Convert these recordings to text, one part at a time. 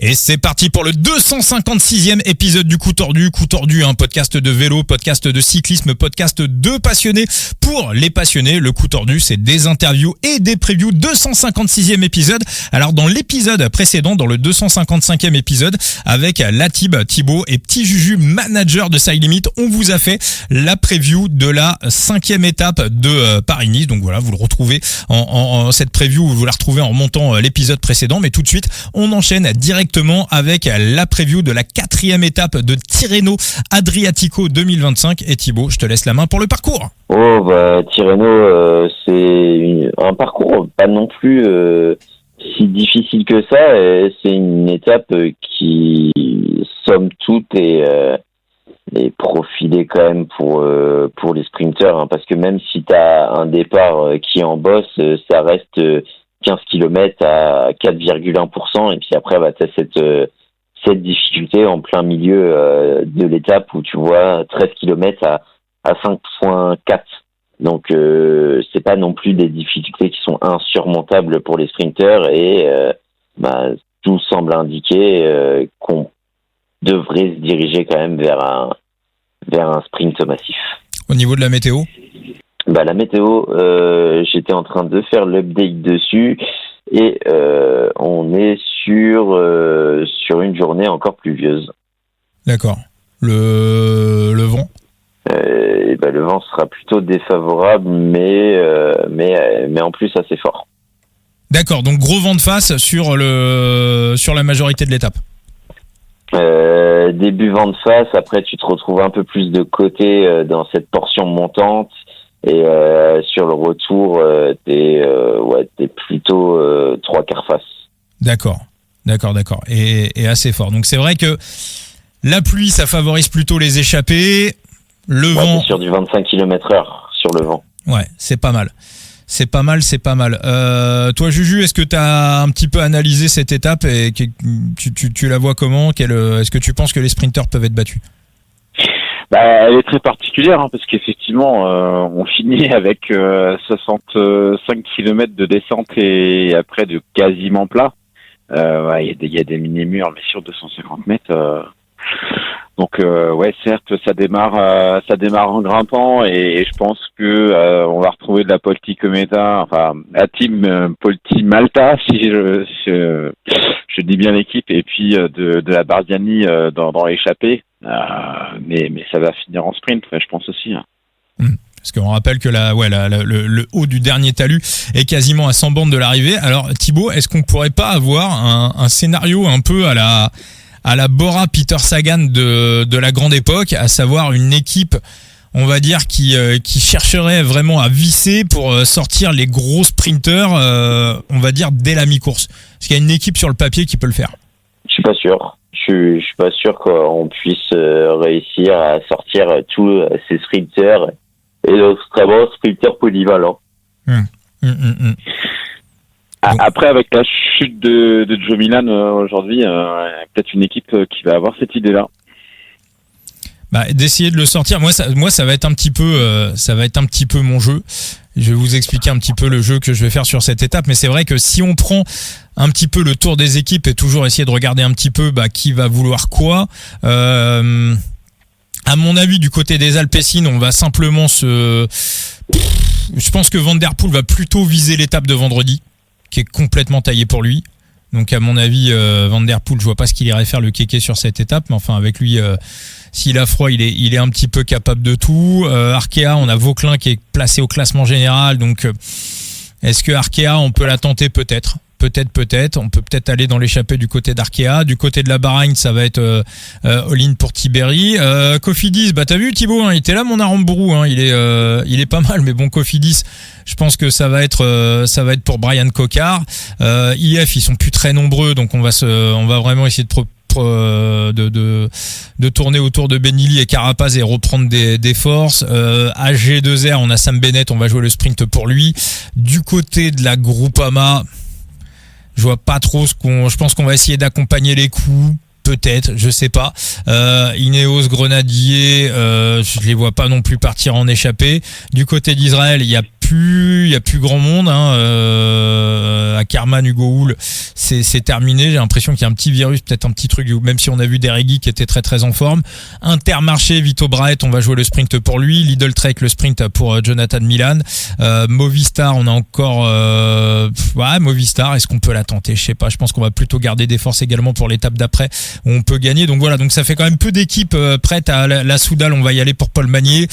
Et c'est parti pour le 256e épisode du Coup Tordu. Coup Tordu, un podcast de vélo, podcast de cyclisme, podcast de passionnés pour les passionnés. Le Coup Tordu, c'est des interviews et des previews. 256e épisode. Alors dans l'épisode précédent, dans le 255e épisode, avec Latib, Thibaut et Petit Juju, manager de Side Limit, on vous a fait la preview de la 5e étape de Paris-Nice. Donc voilà, vous le retrouvez en cette preview, vous la retrouvez en remontant l'épisode précédent. Mais tout de suite, on enchaîne directement avec la preview de la 4e étape de Tirreno Adriatico 2025. Et Thibaut, je te laisse la main pour le parcours. Tirreno, c'est un parcours pas non plus si difficile que ça. C'est une étape qui, somme toute, est profilée quand même pour les sprinteurs, hein, parce que même si tu as un départ qui est en bosse, ça reste 15 km à 4,1%, et puis après tu as cette difficulté en plein milieu de l'étape où tu vois 13 km à 5,4. Donc c'est pas non plus des difficultés qui sont insurmontables pour les sprinteurs, et tout semble indiquer qu'on devrait se diriger quand même vers un sprint massif. Au niveau de la météo ? La météo, j'étais en train de faire l'update dessus, et on est sur une journée encore pluvieuse. D'accord. Le vent ? Le vent sera plutôt défavorable, mais en plus assez fort. D'accord, donc gros vent de face sur la majorité de l'étape. Début vent de face, après tu te retrouves un peu plus de côté dans cette portion montante, et sur le retour t'es plutôt 3/4 face. D'accord. Et assez fort. Donc c'est vrai que la pluie, ça favorise plutôt les échappées. Le vent, t'es sur du 25 km/h sur le vent. Ouais, c'est pas mal. Toi, Juju, est-ce que tu as un petit peu analysé cette étape et tu la vois comment ? Est-ce que tu penses que les sprinteurs peuvent être battus ? Elle est très particulière, hein, parce qu'effectivement, on finit avec 65 km de descente et après de quasiment plat. Il y a des mini-murs, mais sur 250 mètres. Donc certes, ça démarre en grimpant, et je pense que on va retrouver de la Polti Cometa, enfin la team Polti Malta, si je dis bien l'équipe, et puis de la Bardiani dans l'échappée, mais ça va finir en sprint, je pense aussi. Hein. Parce qu'on rappelle que le haut du dernier talus est quasiment à 100 bornes de l'arrivée. Alors Thibaut, est-ce qu'on pourrait pas avoir un scénario un peu à la Bora Peter Sagan de la grande époque, à savoir une équipe, on va dire, qui chercherait vraiment à visser pour sortir les gros sprinteurs, on va dire, dès la mi-course. Est-ce qu'il y a une équipe sur le papier qui peut le faire ? Je suis pas sûr. Je suis pas sûr qu'on puisse réussir à sortir tous ces sprinteurs et notamment sprinteurs polyvalents. Après, avec la chute de Joe Milan aujourd'hui, peut-être une équipe qui va avoir cette idée-là. D'essayer de le sortir. Moi, ça va être un petit peu mon jeu. Je vais vous expliquer un petit peu le jeu que je vais faire sur cette étape. Mais c'est vrai que si on prend un petit peu le tour des équipes et toujours essayer de regarder un petit peu qui va vouloir quoi. À mon avis, du côté des Alpecin, on va simplement je pense que Van Der Poel va plutôt viser l'étape de vendredi, qui est complètement taillé pour lui. Donc à mon avis, Van Der Poel, je vois pas ce qu'il irait faire le kéké sur cette étape, mais enfin avec lui, s'il a froid, il est un petit peu capable de tout. Arkea, on a Vauquelin qui est placé au classement général, donc est-ce que Arkea, on peut la tenter ? Peut-être. On peut peut-être aller dans l'échappée du côté d'Arkea. Du côté de la Bahreïn, ça va être all-in pour Tiberi. Cofidis, t'as vu Thibaut, hein, il était là mon Arambourou, hein, il est pas mal, mais bon, Cofidis, je pense que ça va être pour Brian Cocard. IF, ils sont plus très nombreux, donc on va vraiment essayer de tourner autour de Benilly et Carapaz et reprendre des forces. AG2R, on a Sam Bennett, on va jouer le sprint pour lui. Du côté de la Groupama, je vois pas trop je pense qu'on va essayer d'accompagner les coups, peut-être, je sais pas. Ineos, Grenadier, je les vois pas non plus partir en échappée. Du côté d'Israël, il y a y a plus grand monde. Ackermann, Hugo Hull, c'est terminé. J'ai l'impression qu'il y a un petit virus, peut-être un petit truc. Même si on a vu Derrigui qui était très très en forme. Intermarché, Vito Braet, on va jouer le sprint pour lui. Lidl Trek, le sprint pour Jonathan Milan. Movistar, on a encore Movistar. Est-ce qu'on peut la tenter? Je sais pas. Je pense qu'on va plutôt garder des forces également pour l'étape d'après où on peut gagner. Donc voilà. Donc ça fait quand même peu d'équipes prêtes à la Soudal. On va y aller pour Paul Magnier.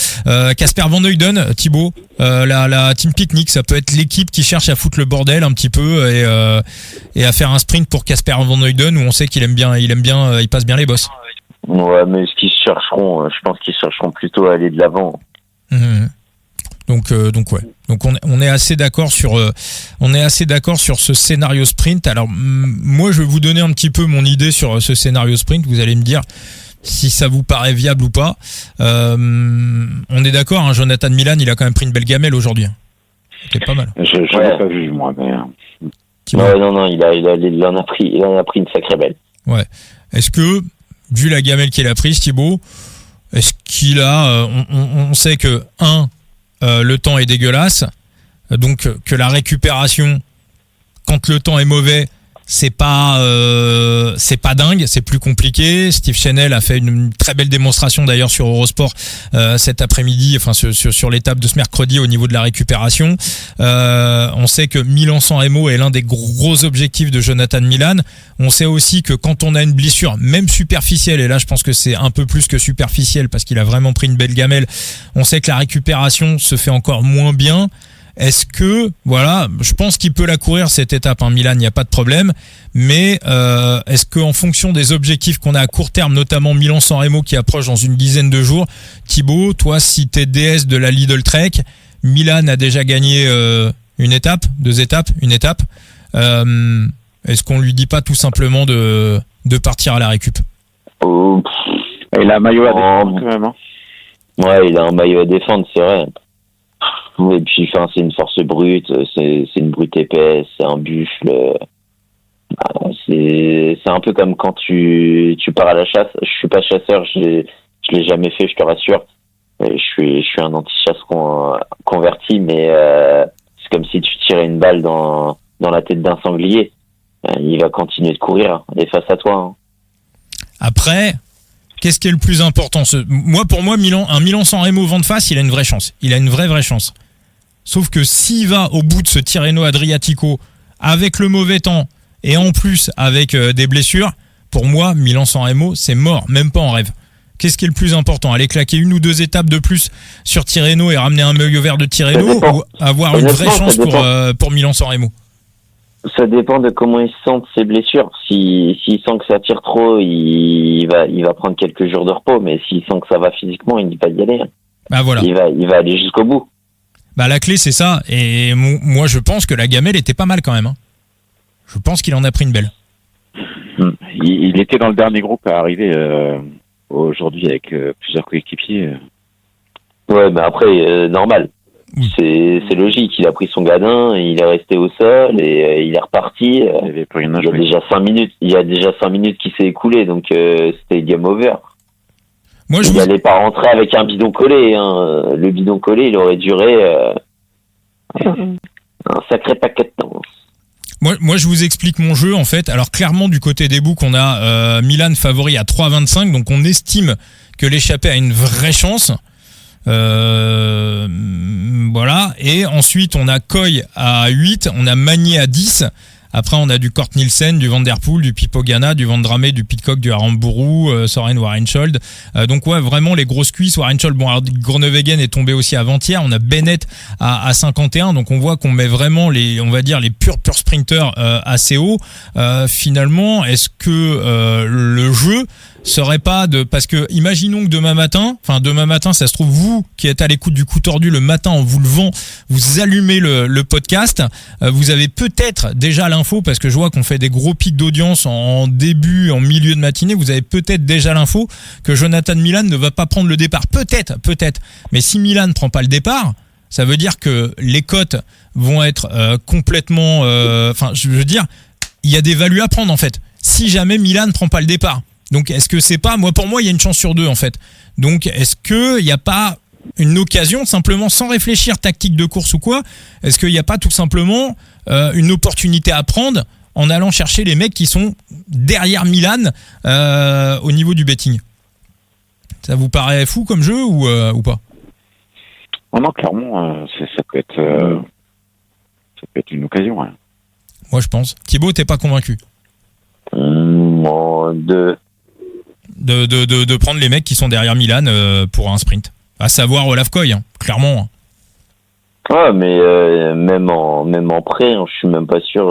Casper Van Huyden, Thibaut, la Team Picnic, ça peut être l'équipe qui cherche à foutre le bordel un petit peu et à faire un sprint pour Casper Van Huyden où on sait qu'il aime bien, il passe bien les bosses. Ouais, mais je pense qu'ils chercheront plutôt à aller de l'avant. Donc ouais. Donc on est assez d'accord sur ce scénario sprint. Alors moi je vais vous donner un petit peu mon idée sur ce scénario sprint. Vous allez me dire si ça vous paraît viable ou pas. On est d'accord, hein, Jonathan Milan, il a quand même pris une belle gamelle aujourd'hui. C'est pas mal. Je l'ai pas vu moi, mais non, il en a pris une sacrée belle. Ouais. Est-ce que, vu la gamelle qu'il a prise, Thibaut, est-ce qu'il a, on sait que le temps est dégueulasse, donc que la récupération, quand le temps est mauvais, c'est pas dingue, c'est plus compliqué. Steve Chenel a fait une très belle démonstration d'ailleurs sur Eurosport cet après-midi, enfin sur l'étape de ce mercredi au niveau de la récupération. On sait que Milan-San Remo est l'un des gros objectifs de Jonathan Milan. On sait aussi que quand on a une blessure, même superficielle, et là je pense que c'est un peu plus que superficielle parce qu'il a vraiment pris une belle gamelle, on sait que la récupération se fait encore moins bien. Est-ce que, je pense qu'il peut la courir cette étape, Milan, il n'y a pas de problème, mais est-ce qu'en fonction des objectifs qu'on a à court terme, notamment Milan-San Remo qui approche dans une dizaine de jours, Thibaut, toi, si t'es DS de la Lidl Trek, Milan a déjà gagné une étape, une étape, est-ce qu'on lui dit pas tout simplement de partir à la récup? Il a un maillot à défendre quand même. Hein. Ouais, il a un maillot à défendre, c'est vrai. Et puis, c'est une force brute, c'est une brute épaisse, c'est un buffle. C'est un peu comme quand tu pars à la chasse. Je suis pas chasseur, je l'ai jamais fait, je te rassure. Je suis un anti-chasse converti, mais c'est comme si tu tirais une balle dans la tête d'un sanglier. Il va continuer de courir, et face à toi. Hein. Après, qu'est-ce qui est le plus important? Pour moi, un Milan-San Remo vent de face, il a une vraie chance. Il a une vraie chance. Sauf que s'il va au bout de ce Tirreno Adriatico avec le mauvais temps et en plus avec des blessures, pour moi, Milan-San Remo, c'est mort, même pas en rêve. Qu'est-ce qui est le plus important? Aller claquer une ou deux étapes de plus sur Tirreno et ramener un maillot vert de Tirreno ou avoir une vraie chance pour Milan-San Remo? Ça dépend de comment il sent ses blessures. S'il sent que ça tire trop, il va prendre quelques jours de repos, mais s'il sent que ça va physiquement, il va y aller. Bah voilà. Il va aller jusqu'au bout. Bah la clé c'est ça, et moi je pense que la gamelle était pas mal quand même. Je pense qu'il en a pris une belle. Il était dans le dernier groupe à arriver aujourd'hui avec plusieurs coéquipiers. Ouais, mais après, normal. C'est logique, il a pris son gadin, il est resté au sol et il est reparti. Il y a déjà 5 minutes qui s'est écoulé, donc c'était game over. Il n'allait pas rentrer avec un bidon collé. Hein. Le bidon collé, il aurait duré un sacré paquet de temps. Moi, je vous explique mon jeu en fait. Alors clairement, du côté des books, on a Milan favori à 3,25, donc on estime que l'échappée a une vraie chance. Voilà. Et ensuite, on a Coy à 8, on a Magnier à 10. Après, on a du Kort Nielsen, du Van Der Poel, du Pipo Ganna, du Van Dramé, du Pidcock, du Aramburu, Soren Warenschold. Donc ouais, vraiment les grosses cuisses. Warenschold, bon, alors Groenewegen est tombé aussi avant-hier. On a Bennett à 51. Donc on voit qu'on met vraiment on va dire les purs sprinters assez haut. Finalement, est-ce que le jeu serait pas parce que imaginons que demain matin, ça se trouve, vous qui êtes à l'écoute du coup tordu le matin en vous levant, vous allumez le podcast, vous avez peut-être déjà l'info, parce que je vois qu'on fait des gros pics d'audience en milieu de matinée, vous avez peut-être déjà l'info que Jonathan Milan ne va pas prendre le départ, peut-être, mais si Milan ne prend pas le départ, ça veut dire que les cotes vont être complètement, je veux dire, il y a des values à prendre en fait, si jamais Milan ne prend pas le départ. Donc est-ce que c'est pas, pour moi il y a une chance sur 2 en fait. Donc est-ce que il y a pas une occasion simplement sans réfléchir tactique de course ou quoi? Est-ce qu'il n'y a pas tout simplement une opportunité à prendre en allant chercher les mecs qui sont derrière Milan au niveau du betting? Ça vous paraît fou comme jeu ou pas? Non, clairement, ça peut être une occasion. Ouais. Moi, je pense. Thibaut, t'es pas convaincu de prendre les mecs qui sont derrière Milan pour un sprint, à savoir Olaf Koy, hein, clairement. Ouais, mais même en prêt, hein, je suis même pas sûr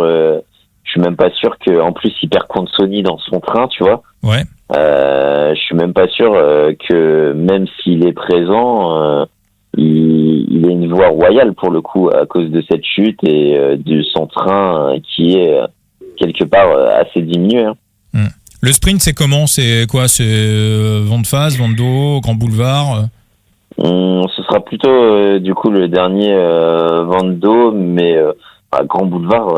que en plus il perd contre Sony dans son train, tu vois. Ouais. Je suis même pas sûr que même s'il est présent, il ait une voie royale pour le coup à cause de cette chute et de son train qui est quelque part assez diminué. Hein. Le sprint, c'est comment? C'est quoi? C'est vent de face, vent de dos, grand boulevard? Ce sera plutôt du coup le dernier vent de dos, mais à grand boulevard.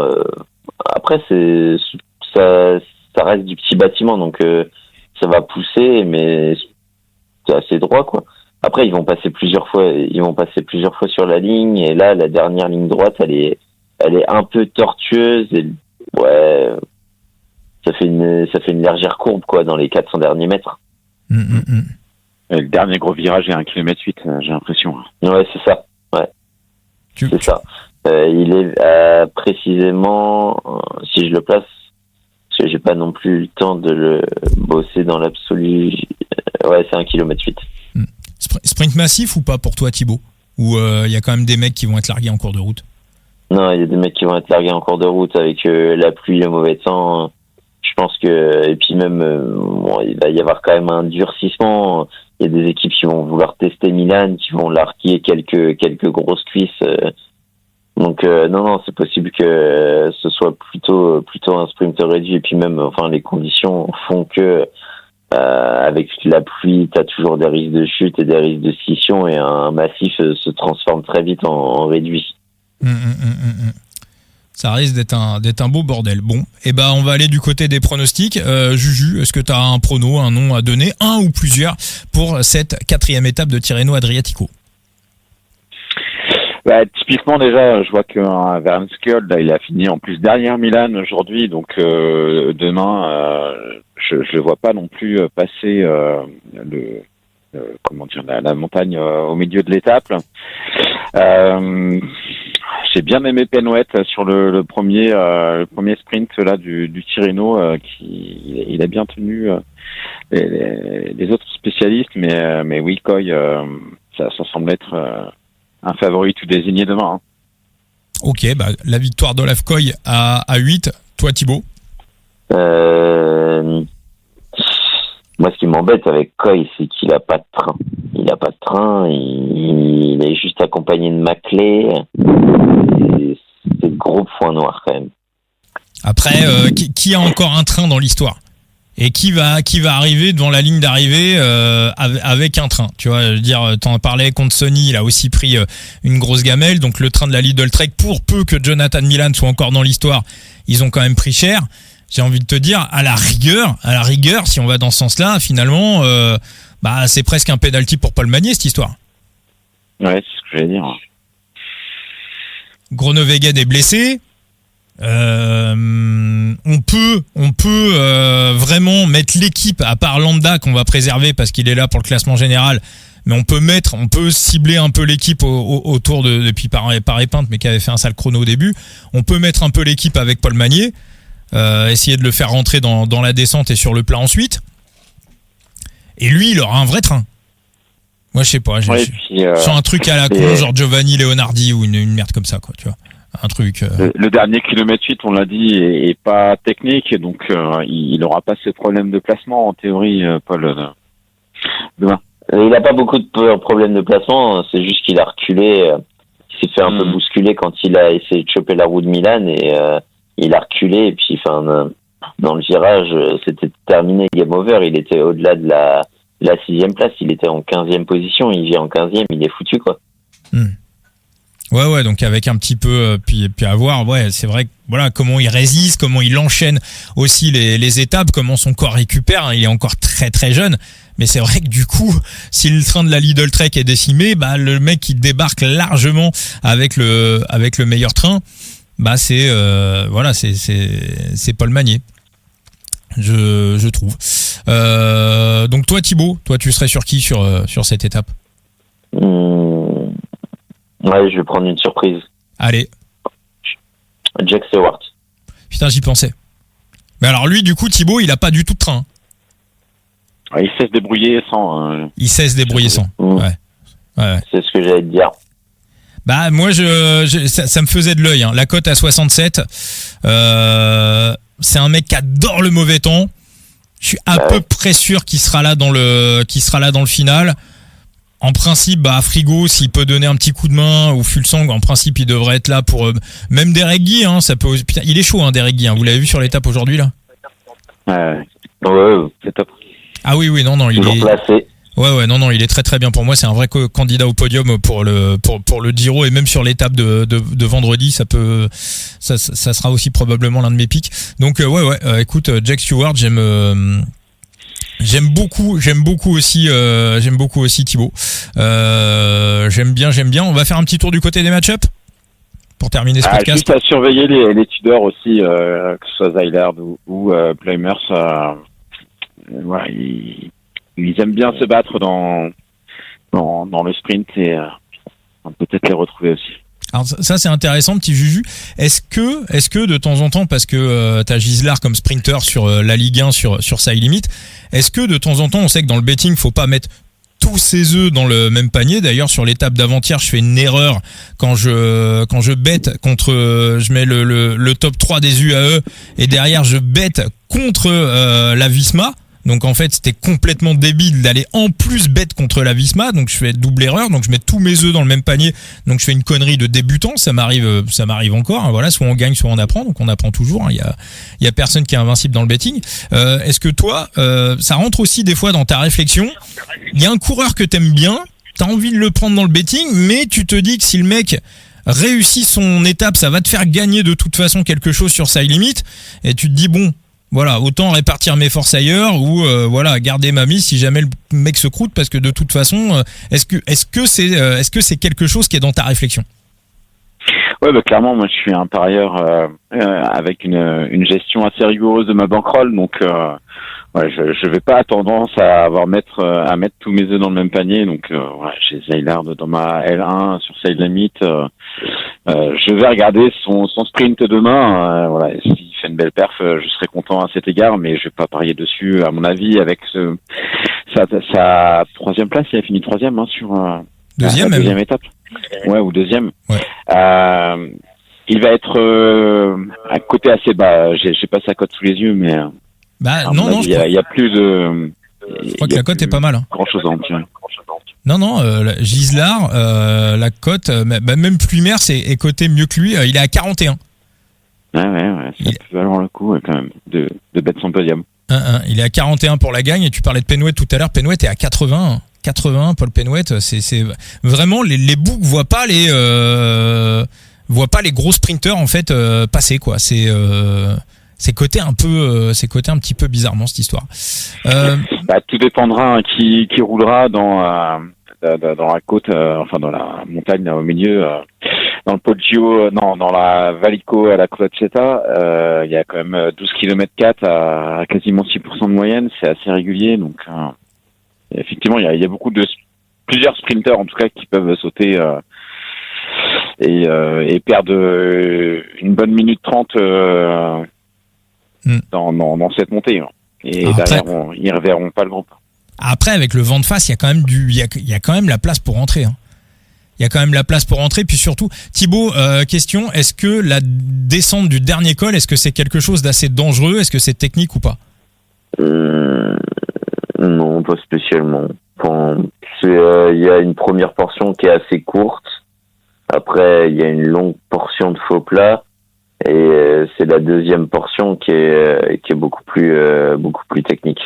Après, ça reste du petit bâtiment, donc ça va pousser, mais c'est assez droit, quoi. Après, ils vont passer plusieurs fois sur la ligne, et là, la dernière ligne droite, elle est un peu tortueuse, et ouais, ça fait une légère courbe, quoi, dans les 400 derniers mètres. Le dernier gros virage est 1,8 km, j'ai l'impression. Ouais, c'est ça. Ouais. C'est ça. Il est précisément, si je le place, parce que j'ai pas non plus le temps de le bosser dans l'absolu. Ouais, c'est 1,8 km. Sprint massif ou pas pour toi, Thibaut? Ou il y a quand même des mecs qui vont être largués en cours de route? Non, il y a des mecs qui vont être largués en cours de route avec la pluie, le mauvais temps. Je pense que, et puis même, il va y avoir quand même un durcissement. Il y a des équipes qui vont vouloir tester Milan, qui vont larguer quelques grosses cuisses. Donc non, c'est possible que ce soit plutôt un sprint réduit. Et puis même, enfin, les conditions font que avec la pluie, t'as toujours des risques de chute et des risques de scission, et un massif se transforme très vite en réduit. Ça risque d'être un beau bordel. Bon, et ben on va aller du côté des pronostics. Juju, est-ce que tu as un prono, un nom à donner, un ou plusieurs, pour cette 4e étape de Tirreno Adriatico? Typiquement, déjà, je vois que Vernskull, là, il a fini en plus derrière Milan aujourd'hui, donc demain, je le vois pas non plus passer la montagne au milieu de l'étape. J'ai bien aimé Penouette sur le premier sprint là du Tirreno, il a bien tenu les autres spécialistes, mais oui, Koy, ça semble être un favori tout désigné demain. Hein. Ok, la victoire d'Olaf Koy à 8. Toi, Thibaut? Moi, ce qui m'embête avec Koy, c'est qu'il a pas de train. Il a pas de train, il est juste accompagné de Maclay. C'est le gros point noir, quand même. Après, qui a encore un train dans l'histoire? Et qui va arriver devant la ligne d'arrivée avec un train, tu vois? Je veux dire, t'en parlais contre Sony, il a aussi pris une grosse gamelle, donc le train de la Lidl Trek, pour peu que Jonathan Milan soit encore dans l'histoire, ils ont quand même pris cher. J'ai envie de te dire, à la rigueur, si on va dans ce sens-là, finalement, c'est presque un penalty pour Paul Magnier, cette histoire. Ouais, c'est ce que j'allais dire. Groenewegen est blessé. On peut vraiment mettre l'équipe, à part Landa qu'on va préserver parce qu'il est là pour le classement général, mais on peut cibler un peu l'équipe autour de puis par Épinte, mais qui avait fait un sale chrono au début. On peut mettre un peu l'équipe avec Paul Magnier, essayer de le faire rentrer dans la descente et sur le plat ensuite. Et lui, il aura un vrai train. Moi, je sais pas. Sur un truc à la con, genre Giovanni Leonardi ou une merde comme ça, quoi, tu vois. Un truc. Le dernier 1,8 km, on l'a dit, est pas technique, donc il aura pas ce problème de placement en théorie, Paul. Demain. Il a pas beaucoup de problèmes de placement, c'est juste qu'il a reculé, il s'est fait un peu bousculer quand il a essayé de choper la roue de Milan, et il a reculé, et puis dans le virage, c'était terminé, game over. Il était au-delà de la 6e place, il était en 15e position, il vient en 15e, il est foutu, quoi. Ouais, donc avec un petit peu, puis à voir, ouais, c'est vrai que voilà, comment il résiste, comment il enchaîne aussi les étapes, comment son corps récupère, hein, il est encore très très jeune, Mais c'est vrai que du coup, si le train de la Lidl Trek est décimé, bah le mec il débarque largement avec le meilleur train, bah c'est Paul Magnier. Je trouve. Donc toi Thibaut, tu serais sur qui sur cette étape? Ouais, je vais prendre une surprise. Allez. Jack Stewart. Putain, j'y pensais. Mais alors lui, du coup, Thibaut, il a pas du tout de train. Il sait se débrouiller sans. Il sait se débrouiller sans. Ouais. C'est ce que j'allais te dire. Bah moi, ça me faisait de l'œil. Hein. La cote à 67. C'est un mec qui adore le mauvais temps. Je suis à peu près sûr qu'il sera là dans le final. En principe, bah Frigo, s'il peut donner un petit coup de main, ou Fulsang, en principe, il devrait être là pour même Derek Guy, hein, ça peut. Putain, il est chaud, hein, Derek Guy. Hein, vous l'avez vu sur l'étape aujourd'hui là? Ouais, c'est top. Ah oui, non, il est placé. Ouais, non, il est très très bien pour moi. C'est un vrai candidat au podium pour le Giro, et même sur l'étape de vendredi, ça sera aussi probablement l'un de mes pics. Donc écoute, Jack Stewart, J'aime beaucoup aussi Thibaut. J'aime bien. On va faire un petit tour du côté des match-up pour terminer ce podcast. Juste à surveiller les Tudors aussi, que ce soit Zylair ou Plymers. Ils aiment bien se battre dans le sprint, et on peut peut-être les retrouver aussi. Alors ça c'est intéressant, petit Juju. Est-ce que de temps en temps, parce que t'as Gisèle comme sprinter sur la Ligue 1 sur Side Limit, est-ce que de temps en temps, on sait que dans le betting faut pas mettre tous ses œufs dans le même panier? D'ailleurs sur l'étape d'avant-hier, je fais une erreur quand je bette contre, je mets le top 3 des UAE, et derrière je bette contre la Visma. Donc en fait c'était complètement débile d'aller en plus bête contre la Visma, donc je fais double erreur, donc je mets tous mes œufs dans le même panier, donc je fais une connerie de débutant, ça m'arrive encore, hein, voilà, soit on gagne soit on apprend, donc on apprend toujours, hein, y a personne qui est invincible dans le betting. Est-ce que toi ça rentre aussi des fois dans ta réflexion, il y a un coureur que t'aimes bien, t'as envie de le prendre dans le betting, mais tu te dis que si le mec réussit son étape, ça va te faire gagner de toute façon quelque chose sur Side Limit, et tu te dis bon, voilà, autant répartir mes forces ailleurs, ou garder ma mise si jamais le mec se croûte, parce que de toute façon, est-ce que c'est quelque chose qui est dans ta réflexion? Ouais, bah clairement, moi je suis un parieur avec une gestion assez rigoureuse de ma bankroll, donc je vais pas tendance à mettre tous mes œufs dans le même panier, donc j'ai Zylair dans ma L1 sur Side Limit. Je vais regarder son sprint demain. S'il fait une belle perf, je serai content à cet égard, mais je vais pas parier dessus. À mon avis, avec sa troisième place, il a fini troisième sur deuxième étape. Ouais, ou deuxième. Ouais. Il va être à côté assez bas. J'ai pas sa cote sous les yeux, mais non, il y a plus de. Je crois que la cote est pas mal. Hein. Grand chose à en tirer. Non, Gisèle, la cote, même Plumers est coté mieux que lui, il est à 41. Ouais, ça peut valoir le coup quand même de battre son podium. Il est à 41 pour la gagne, et tu parlais de Penouet tout à l'heure, Penouet est à 80, Paul Penouet, c'est vraiment les boucs voient pas les gros sprinters en fait passer, quoi. C'est coté un petit peu bizarrement cette histoire. Tout dépendra qui roulera dans la côte, dans la montagne là, au milieu, dans le Poggio, dans la Valico à la Crocetta. Il y a quand même 12 km 4 à quasiment 6% de moyenne, c'est assez régulier, donc effectivement il y a plusieurs sprinters en tout cas qui peuvent sauter et perdre une bonne minute 30 dans cette montée, hein. Et après, derrière ils reverront pas le groupe. Après, avec le vent de face, il y a quand même la place pour rentrer, hein. Il y a quand même la place pour rentrer, puis surtout, Thibaut, question, est-ce que la descente du dernier col, est-ce que c'est quelque chose d'assez dangereux? Est-ce que c'est technique ou pas? Non, pas spécialement. Il y a une première portion qui est assez courte. Après, il y a une longue portion de faux plat. Et c'est la deuxième portion qui est beaucoup plus technique.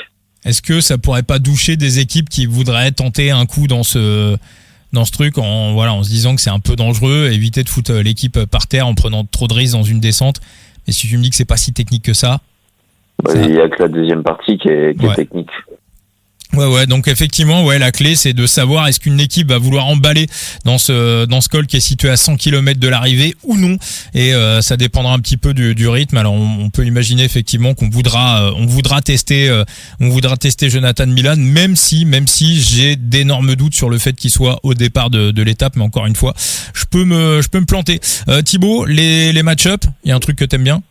Est-ce que ça pourrait pas doucher des équipes qui voudraient tenter un coup dans ce truc en se disant que c'est un peu dangereux, éviter de foutre l'équipe par terre en prenant trop de risques dans une descente? Mais si tu me dis que c'est pas si technique que ça. Il y a que la deuxième partie qui est technique. Ouais, donc effectivement, la clé c'est de savoir est-ce qu'une équipe va vouloir emballer dans ce col qui est situé à 100 km de l'arrivée ou non, et ça dépendra un petit peu du rythme. Alors on peut imaginer effectivement qu'on voudra tester Jonathan Milan, même si j'ai d'énormes doutes sur le fait qu'il soit au départ de l'étape, mais encore une fois, je peux me planter. Thibaut, les match-up, il y a un truc que t'aimes bien?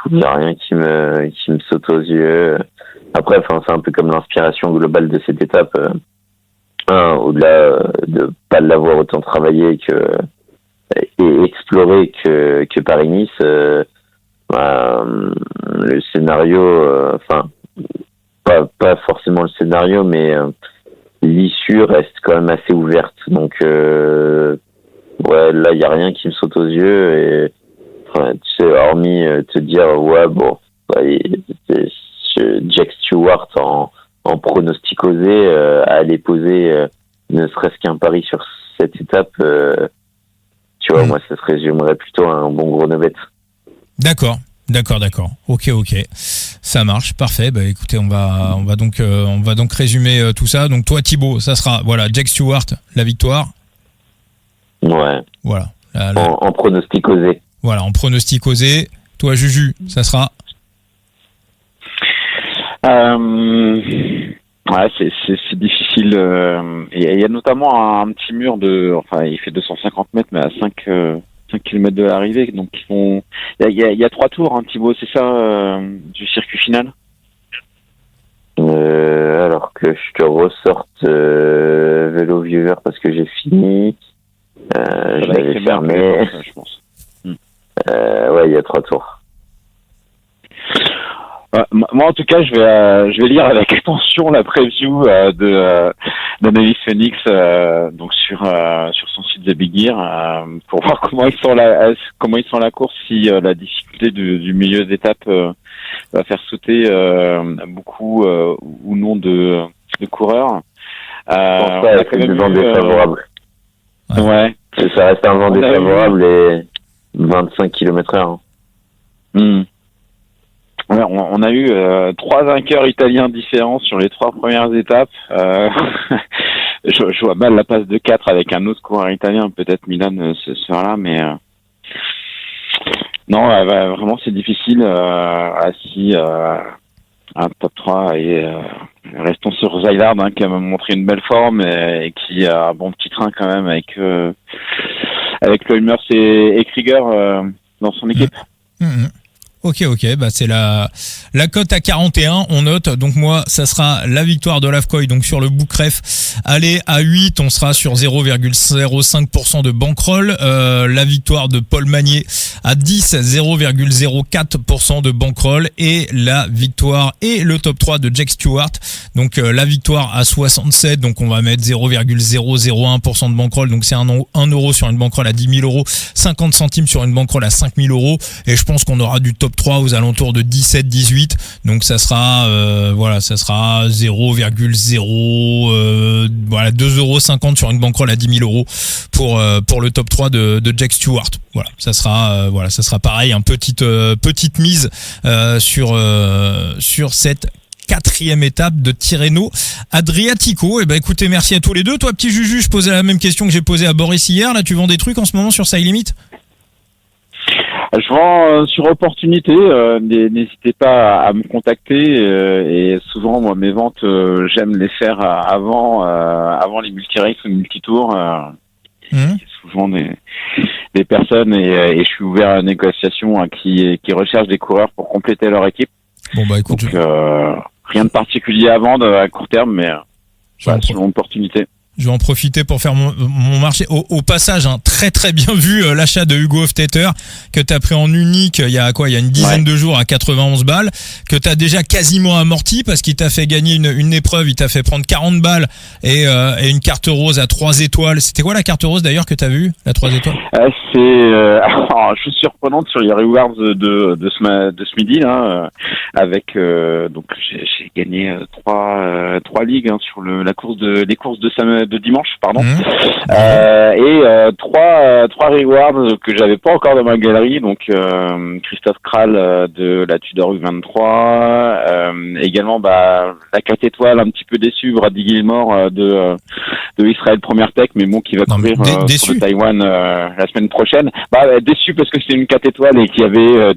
Il n'y a rien qui me saute aux yeux. Après, c'est un peu comme l'inspiration globale de cette étape. Au-delà de pas l'avoir autant travaillé et exploré que Paris-Nice, le scénario, pas forcément le scénario, mais l'issue reste quand même assez ouverte. Donc, là, il y a rien qui me saute aux yeux. Et tu sais, hormis te dire, Jack Stewart en pronostic osé, aller poser ne serait-ce qu'un pari sur cette étape, tu vois, moi ça se résumerait plutôt à un bon gros no-bet. D'accord. Ok. Ça marche, parfait. Bah écoutez, on va donc résumer tout ça. Donc toi Thibaut, ça sera Jack Stewart, la victoire. Ouais. Voilà. En pronostic osé. Voilà, en pronostic osé. Toi Juju, ça sera. C'est difficile. Il y a notamment un petit mur il fait 250 mètres, mais à 5 km de l'arrivée. Donc il y a 3 tours, hein, Thibaut, c'est ça, du circuit final. Alors que je te ressorte Vélo Viewer parce que j'ai fini. Je l'avais fermé. Je pense. Il y a 3 tours. Moi, en tout cas, je vais lire avec attention la preview d'Analyse Phoenix, donc sur son site The Big Gear, pour voir comment ils sont la course, si la difficulté du milieu d'étape va faire sauter beaucoup ou non de coureurs. Je pense pas avec le vent défavorable. Ouais. Ça reste un vent défavorable et 25 km/h. Ouais, on a eu 3 vainqueurs italiens différents sur les 3 premières étapes. Je vois mal la passe de 4 avec un autre coureur italien, peut-être Milan ce soir-là, mais non, vraiment c'est difficile. Si un top 3 et restons sur Zyland, qui a montré une belle forme et qui a un bon petit train quand même avec Loimers et Krieger dans son équipe. Ok, bah c'est la cote à 41, on note. Donc moi, ça sera la victoire de Lavkoy, donc sur le Boukref. Allez, à 8, on sera sur 0,05% de bankroll. La victoire de Paul Magnier à 10, 0,04% de bankroll. Et la victoire et le top 3 de Jack Stewart. Donc la victoire à 67, donc on va mettre 0,001% de bankroll. Donc c'est 1 euro sur une bankroll à 10 000 euros, 50 centimes sur une bankroll à 5 000 euros. Et je pense qu'on aura du top 3 aux alentours de 17-18, donc ça sera 0,0 2,50 € sur une bankroll à 10 000 euros pour le top 3 de Jack Stewart. Ça sera pareil, petite mise sur cette 4e étape de Tirreno Adriatico. Et écoutez, merci à tous les deux. Toi petit Juju, je posais la même question que j'ai posée à Boris hier. Là, tu vends des trucs en ce moment sur Side Limit? Je vends sur opportunité. N'hésitez pas à me contacter. Et souvent, moi, mes ventes, j'aime les faire avant les multi-races ou multi-tours. Souvent des personnes et je suis ouvert à la négociation qui recherchent des coureurs pour compléter leur équipe. Bon écoute. Donc, rien de particulier à vendre à court terme, mais c'est une opportunité. Je vais en profiter pour faire mon marché. Au passage, très très bien vu l'achat de Hugo Hofstetter que t'as pris en unique il y a une dizaine de jours à 91 balles, que t'as déjà quasiment amorti parce qu'il t'a fait gagner une épreuve, il t'a fait prendre 40 balles et une carte rose à 3 étoiles. C'était quoi la carte rose d'ailleurs que t'as vue, la 3 étoiles? Chose surprenante sur les rewards de ce midi là, avec donc j'ai gagné 3 ligues sur les courses de de dimanche, pardon. Mmh. Et trois rewards que j'avais pas encore dans ma galerie. Donc Christophe Kral de la Tudor U23, également la 4 étoiles un petit peu déçu, Brady Gilmore de Israël Première Tech, mais bon qui va courir sur le Taïwan la semaine prochaine. Déçu parce que c'est une 4 étoiles et qu'il y avait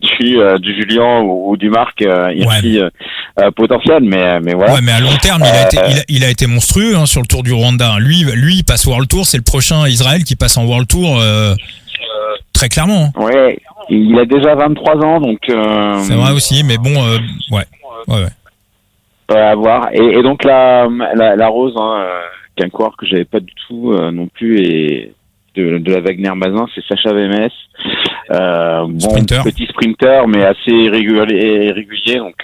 du Julien ou du Marc Hirschi potentiel, mais voilà. Ouais, mais à long terme, il a été monstrueux sur le Tour du Rwanda. Lui, il passe World Tour, c'est le prochain Israël qui passe en World Tour très clairement. Ouais, il a déjà 23 ans, donc. C'est vrai aussi, mais bon, ouais. À voir. Et donc la Rose, qu'un coureur que j'avais pas du tout non plus, et de la Wagner-Mazin, c'est Sacha Vémès. Petit sprinter, mais assez régulier, donc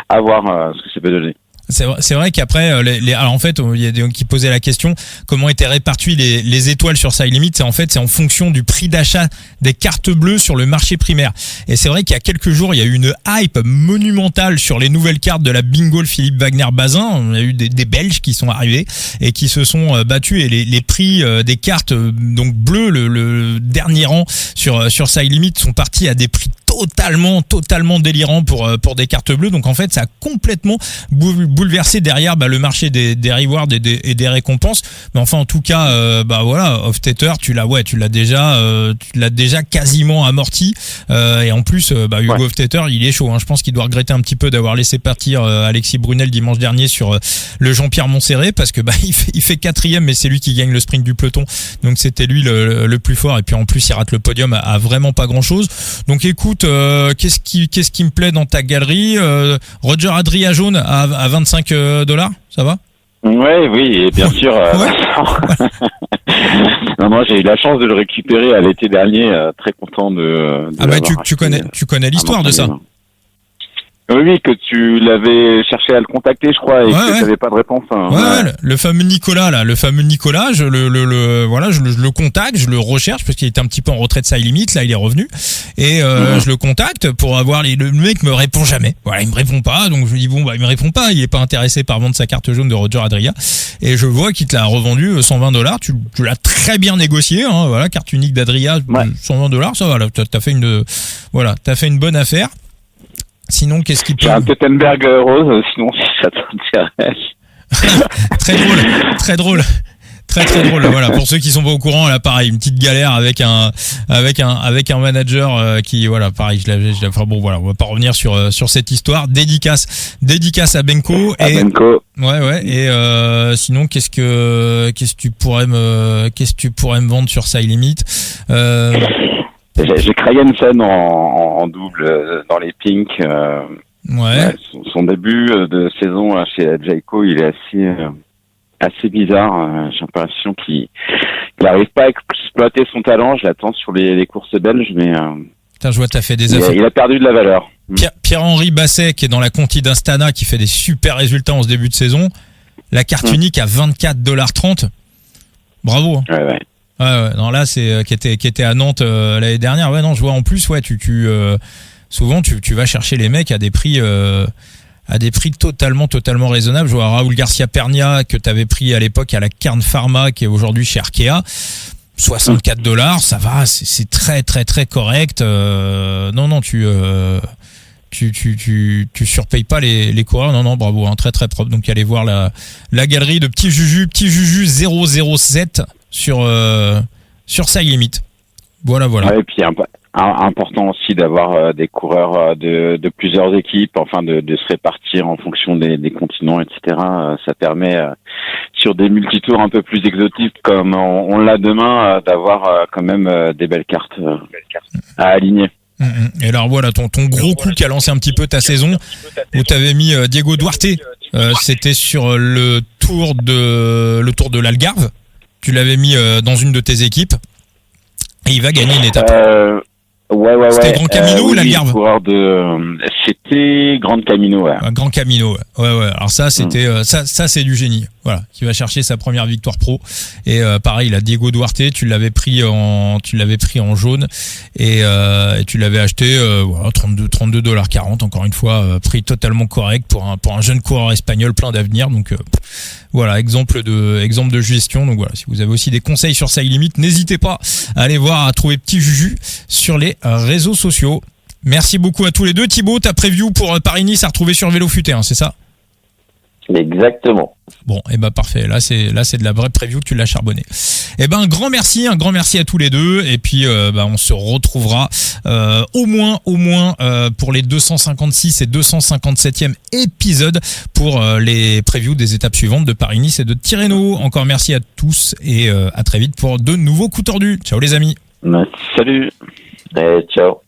à voir ce que ça peut donner. C'est vrai qu'après, alors en fait, il y a des gens qui posaient la question comment étaient réparties les étoiles sur Side Limit. C'est en fonction du prix d'achat des cartes bleues sur le marché primaire. Et c'est vrai qu'il y a quelques jours, il y a eu une hype monumentale sur les nouvelles cartes de la Bingo Philippe Wagner-Bazin. On a eu des Belges qui sont arrivés et qui se sont battus, et les prix des cartes donc bleues, le dernier rang sur Side Limit, sont partis à des prix totalement délirants pour des cartes bleues. Donc en fait, ça a complètement bouleversé derrière le marché des rewards et des récompenses. Mais enfin, en tout cas, voilà, Hofstetter, tu l'as déjà quasiment amorti. Et en plus, Hugo Hofstetter, il est chaud. Je pense qu'il doit regretter un petit peu d'avoir laissé partir Alexis Brunel dimanche dernier sur le Jean-Pierre Montserrat, parce que il fait 4e, mais c'est lui qui gagne le sprint du peloton. Donc c'était lui le plus fort. Et puis en plus, il rate le podium à vraiment pas grand-chose. Donc écoute, qu'est-ce qui me plaît dans ta galerie? Roger Adria jaune à $25, ça va? Oui, bien sûr. Non, j'ai eu la chance de le récupérer à l'été dernier, très content de tu connais l'histoire de ça. Oui, que tu l'avais cherché à le contacter, je crois, et que tu n'avais pas de réponse. Le fameux Nicolas, je le contacte, je le recherche parce qu'il était un petit peu en retraite Side Limit, là il est revenu, et je le contacte pour avoir le mec me répond jamais. Voilà, il me répond pas, donc je lui dis il me répond pas, il est pas intéressé par vendre sa carte jaune de Roger Adria, et je vois qu'il te l'a revendu $120. Tu l'as très bien négocié, voilà, carte unique d'Adria, $120, ça va, là, t'as fait une bonne affaire. Sinon, qu'est-ce qui peut... J'ai un Tottenberg rose, sinon si ça t'intéresse. Très drôle. Voilà, pour ceux qui sont pas au courant, là pareil, une petite galère avec un manager qui, voilà, pareil, je l'avais. Enfin bon, voilà, on va pas revenir sur cette histoire. Dédicace à Benko. Ouais. Et sinon, qu'est-ce que tu pourrais me vendre sur Side Limit? J'ai Krajensen en double dans les Pink. Son début de saison chez Jayco, il est assez bizarre. J'ai l'impression qu'il n'arrive pas à exploiter son talent. Je l'attends sur les courses belges, mais je vois, t'as fait des affaires. Il a perdu de la valeur. Pierre-Henri Basset, qui est dans la Conti d'Astana, qui fait des super résultats en ce début de saison. La carte unique à $24.30. Bravo. Ouais. Non, là c'est qui était à Nantes l'année dernière. Ouais, non, je vois en plus, souvent tu vas chercher les mecs à des prix totalement raisonnables. Je vois Raoul Garcia Pernia que t'avais pris à l'époque à la Carn Pharma, qui est aujourd'hui chez Arkea, $64, ça va, c'est très correct. Non, tu surpayes pas les coureurs. Non, bravo, très propre. Donc allez voir la galerie de Petit Juju 007 sur Side Limit. Voilà. Ouais, et puis important aussi d'avoir des coureurs de plusieurs équipes, enfin de se répartir en fonction des continents, etc. Ça permet sur des multitours un peu plus exotiques comme on l'a demain, d'avoir quand même des belles cartes à aligner. Et alors voilà, ton gros coup qui a lancé un petit peu ta saison, où t'avais mis Diego Duarte, c'était sur le tour de l'Algarve. Tu l'avais mis dans une de tes équipes et il va gagner une étape. Ouais. C'était Grand Camino ou l'Algarve? C'était Grand Camino, ouais. Grand Camino, ouais. Alors ça, c'était ça c'est du génie. Voilà, qui va chercher sa première victoire pro. Et pareil, là, Diego Duarte, tu l'avais pris en jaune et tu l'avais acheté voilà, 32,40 $. Encore une fois, prix totalement correct pour un jeune coureur espagnol plein d'avenir. Donc voilà, exemple de gestion. Donc voilà, si vous avez aussi des conseils sur Side Limit, n'hésitez pas à aller voir, à trouver Petit Juju sur les réseaux sociaux. Merci beaucoup à tous les deux. Thibaut, ta preview pour Paris-Nice à retrouver sur Vélo Futé, hein, c'est ça? Exactement. Bon, et ben parfait. Là, c'est de la vraie preview que tu l'as charbonné. Et ben un grand merci à tous les deux. Et puis, on se retrouvera au moins pour les 256 et 257e épisodes pour les previews des étapes suivantes de Paris-Nice et de Tirreno. Encore merci à tous et à très vite pour de nouveaux coups tordus. Ciao les amis. Salut. Ciao.